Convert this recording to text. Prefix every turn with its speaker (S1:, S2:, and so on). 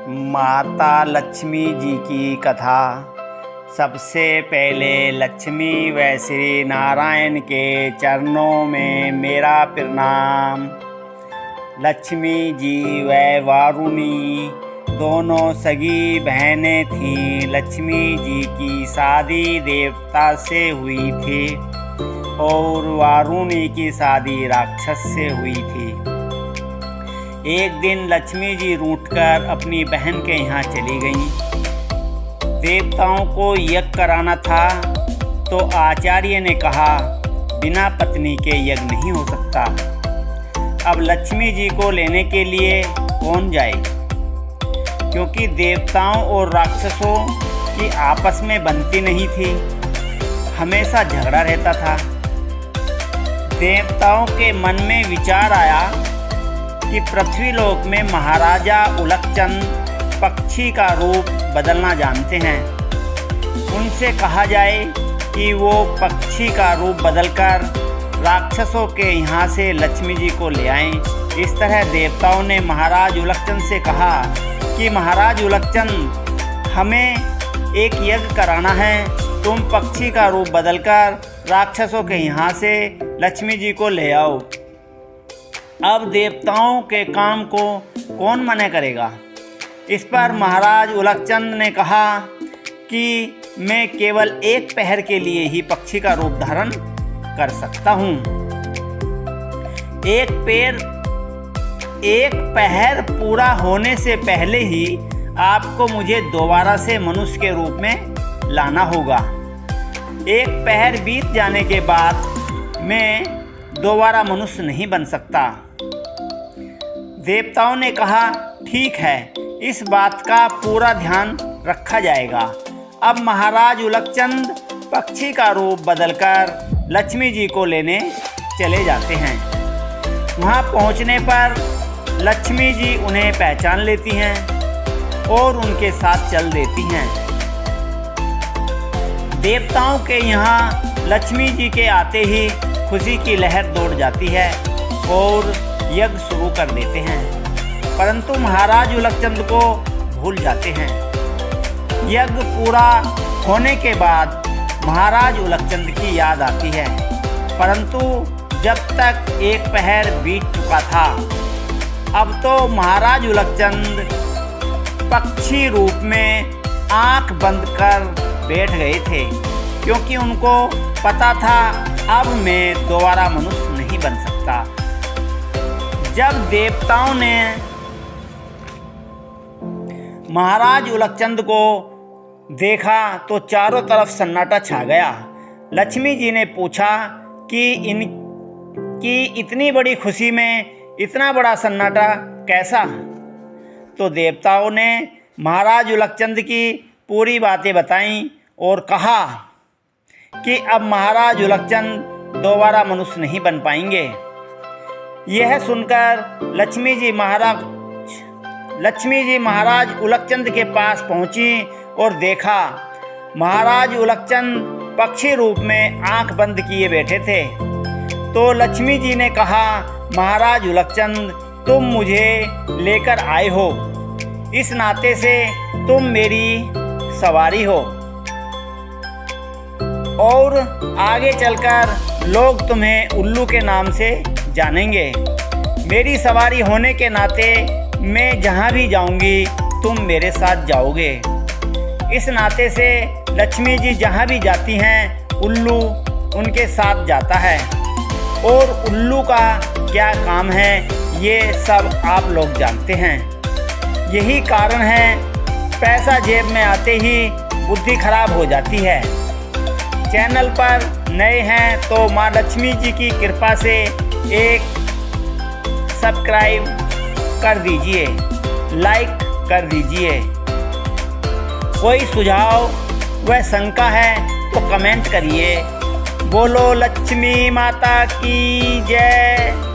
S1: माता लक्ष्मी जी की कथा। सबसे पहले लक्ष्मी व श्री नारायण के चरणों में मेरा प्रणाम। लक्ष्मी जी व वारुणी दोनों सगी बहनें थीं। लक्ष्मी जी की शादी देवता से हुई थी और वारुणी की शादी राक्षस से हुई थी। एक दिन लक्ष्मी जी रूठकर अपनी बहन के यहाँ चली गईं। देवताओं को यज्ञ कराना था तो आचार्य ने कहा बिना पत्नी के यज्ञ नहीं हो सकता। अब लक्ष्मी जी को लेने के लिए कौन जाए, क्योंकि देवताओं और राक्षसों की आपस में बनती नहीं थी, हमेशा झगड़ा रहता था। देवताओं के मन में विचार आया कि पृथ्वीलोक में महाराजा उलकचंद पक्षी का रूप बदलना जानते हैं। उनसे कहा जाए कि वो पक्षी का रूप बदलकर राक्षसों के यहाँ से लक्ष्मी जी को ले आएं। इस तरह देवताओं ने महाराज उलकचंद से कहा कि महाराज उलकचंद, हमें एक यज्ञ कराना है, तुम पक्षी का रूप बदलकर राक्षसों के यहाँ से लक्ष्मी जी को ले आओ। अब देवताओं के काम को कौन मना करेगा। इस पर महाराज उलकचंद ने कहा कि मैं केवल एक पहर के लिए ही पक्षी का रूप धारण कर सकता हूँ। एक पहर पूरा होने से पहले ही आपको मुझे दोबारा से मनुष्य के रूप में लाना होगा। एक पहर बीत जाने के बाद मैं दोबारा मनुष्य नहीं बन सकता। देवताओं ने कहा ठीक है, इस बात का पूरा ध्यान रखा जाएगा। अब महाराज उलकचंद पक्षी का रूप बदलकर लक्ष्मी जी को लेने चले जाते हैं। वहां पहुंचने पर लक्ष्मी जी उन्हें पहचान लेती हैं और उनके साथ चल देती हैं। देवताओं के यहाँ लक्ष्मी जी के आते ही खुशी की लहर दौड़ जाती है और यज्ञ शुरू कर देते हैं, परंतु महाराज उलकचंद को भूल जाते हैं। यज्ञ पूरा होने के बाद महाराज उलकचंद की याद आती है, परंतु जब तक एक पहर बीत चुका था। अब तो महाराज उलकचंद पक्षी रूप में आंख बंद कर बैठ गए थे, क्योंकि उनको पता था अब मैं दोबारा मनुष्य नहीं बन सकता। जब देवताओं ने महाराज उलकचंद को देखा तो चारों तरफ सन्नाटा छा गया। लक्ष्मी जी ने पूछा कि इनकी इतनी बड़ी खुशी में इतना बड़ा सन्नाटा कैसा। तो देवताओं ने महाराज उलकचंद की पूरी बातें बताईं और कहा कि अब महाराज उलकचंद दोबारा मनुष्य नहीं बन पाएंगे। यह सुनकर लक्ष्मी जी महाराज उलकचंद के पास पहुंची और देखा महाराज उलकचंद पक्षी रूप में आंख बंद किए बैठे थे। तो लक्ष्मी जी ने कहा महाराज उलकचंद, तुम मुझे लेकर आए हो, इस नाते से तुम मेरी सवारी हो और आगे चलकर लोग तुम्हें उल्लू के नाम से जानेंगे। मेरी सवारी होने के नाते मैं जहाँ भी जाऊँगी तुम मेरे साथ जाओगे। इस नाते से लक्ष्मी जी जहाँ भी जाती हैं उल्लू उनके साथ जाता है, और उल्लू का क्या काम है ये सब आप लोग जानते हैं। यही कारण है पैसा जेब में आते ही बुद्धि खराब हो जाती है। चैनल पर नए हैं तो माँ लक्ष्मी जी की कृपा से एक सब्सक्राइब कर दीजिए, लाइक कर दीजिए। कोई सुझाव व शंका है तो कमेंट करिए। बोलो लक्ष्मी माता की जय।